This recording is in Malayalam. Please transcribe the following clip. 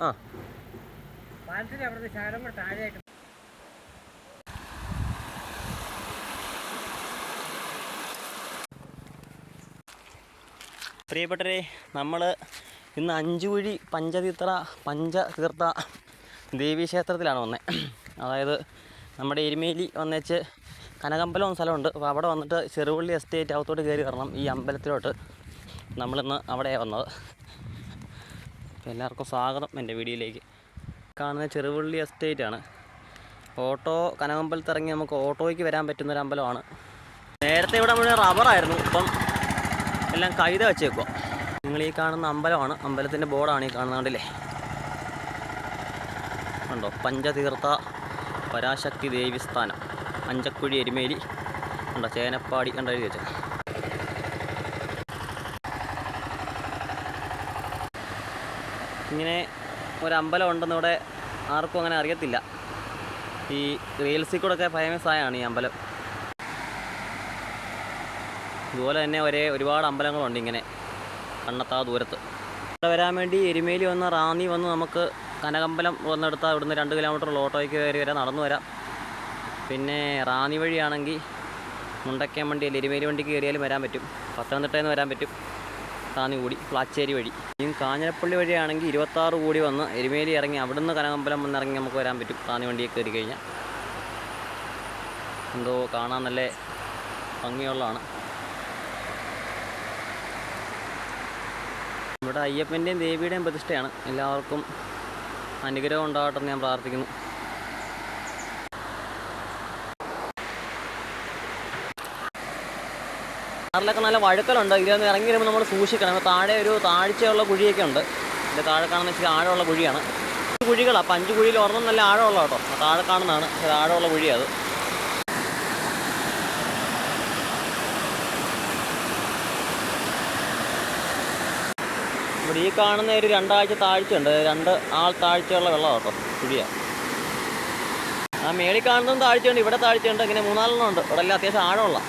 ആ പാലത്തിന് അവിടുന്ന് ശകലം കൂടെ താഴെയായിട്ട്. പ്രിയപ്പെട്ടവരെ, നമ്മൾ ഇന്ന് അഞ്ചുകുഴി പഞ്ചതീർത്ഥ ദേവീക്ഷേത്രത്തിലാണ് വന്നത്. അതായത് നമ്മുടെ എരുമേലി വന്നേച്ച് കനകമ്പലം സ്ഥലമുണ്ട്. അപ്പോൾ അവിടെ വന്നിട്ട് ചെറുവള്ളി എസ്റ്റേറ്റ് അകത്തോട്ട് കയറി വരണം ഈ അമ്പലത്തിലോട്ട്. നമ്മളിന്ന് അവിടെയാണ് വന്നത്. അപ്പോൾ എല്ലാവർക്കും സ്വാഗതം എൻ്റെ വീഡിയോയിലേക്ക്. കാണുന്ന ചെറുവള്ളി എസ്റ്റേറ്റാണ്. ഓട്ടോ കനകമ്പലത്ത് ഇറങ്ങി നമുക്ക് ഓട്ടോയ്ക്ക് വരാൻ പറ്റുന്നൊരു അമ്പലമാണ്. നേരത്തെ ഇവിടെ മുഴുവൻ റബ്ബറായിരുന്നു, ഇപ്പം എല്ലാം കൈത വെച്ചേക്കുക. നിങ്ങൾ ഈ കാണുന്ന അമ്പലമാണ്. അമ്പലത്തിൻ്റെ ബോർഡാണ് ഈ കാണുന്നുണ്ടല്ലേ, ഉണ്ടോ? പഞ്ചതീർത്ഥ പരാശക്തി ദേവീസ്ഥാനം, അഞ്ചക്കുഴി എരുമേലി. ഉണ്ടോ? ചേനപ്പാടി കണ്ടോ എഴുതി വെച്ചാൽ. ഇങ്ങനെ ഒരമ്പലം ഉണ്ടെന്ന് ഇവിടെ ആർക്കും അങ്ങനെ അറിയത്തില്ല. ഈ റീൽസിൽ കൂടെ ഒക്കെ ഫേമസ് ആയാണ് ഈ അമ്പലം. ഇതുപോലെ തന്നെ ഒരുപാട് അമ്പലങ്ങളുണ്ട് ഇങ്ങനെ കണ്ണത്താ ദൂരത്ത്. ഇവിടെ വരാൻ വേണ്ടി എരുമേലി വന്ന് റാന്നി വന്ന് നമുക്ക് കനകമ്പലം വന്നെടുത്താൽ ഇവിടുന്ന് 2 കിലോമീറ്ററുള്ള ഓട്ടോയ്ക്ക് കയറി വരാം, നടന്നു വരാം. പിന്നെ റാന്നി വഴിയാണെങ്കിൽ മുണ്ടക്കയം എരുമേലി വണ്ടിക്ക് കയറിയാലും വരാൻ പറ്റും. പത്തനംതിട്ടയിൽ നിന്ന് വരാൻ പറ്റും, റാന്നി കൂടി പ്ലാച്ചേരി വഴി. ഈ കാഞ്ഞിരപ്പള്ളി വഴിയാണെങ്കിൽ 26 കൂടി വന്ന് എരുമേലി ഇറങ്ങി അവിടുന്ന് കനകമ്പലം വന്നിറങ്ങി നമുക്ക് വരാൻ പറ്റും. റാന്നി വണ്ടിയെ കയറി കഴിഞ്ഞാൽ എന്തോ കാണാൻ നല്ല ഭംഗിയുള്ളതാണ്. ഇവിടെ അയ്യപ്പൻ്റെയും ദേവിയുടെയും പ്രതിഷ്ഠയാണ്. എല്ലാവർക്കും അനുഗ്രഹം ഉണ്ടാകട്ടെ എന്ന് ഞാൻ പ്രാർത്ഥിക്കുന്നു. കാറിലൊക്കെ നല്ല വഴുക്കലുണ്ട്. ഇതിലൊന്ന് ഇറങ്ങി വരുമ്പോൾ നമ്മൾ സൂക്ഷിക്കണം. താഴെ ഒരു താഴ്ചയുള്ള കുഴിയൊക്കെ ഉണ്ട്. ഇതിൻ്റെ താഴെ കാണുന്ന ഇച്ചിരി ആഴമുള്ള കുഴിയാണ്. 5 കുഴികളാണ്. അപ്പോൾ 5 കുഴിയിൽ ഒരെണ്ണം നല്ല ആഴമുള്ള കേട്ടോ. താഴെ കാണുന്നതാണ് ആഴമുള്ള കുഴിയാണ്. ഇവിടെ ഈ കാണുന്ന ഒരു 2 ആഴ്ച താഴ്ചയുണ്ട്. 2 ആൾ താഴ്ചയുള്ള വെള്ളം കേട്ടോ, കുഴിയാണ്. ആ മേളിൽ കാണുന്നതും താഴ്ചയുണ്ട്, ഇവിടെ താഴ്ചയുണ്ട്. ഇങ്ങനെ 3-4 എണ്ണം ഉണ്ട്. ഇവിടെ എല്ലാം അത്യാവശ്യം ആഴമുള്ള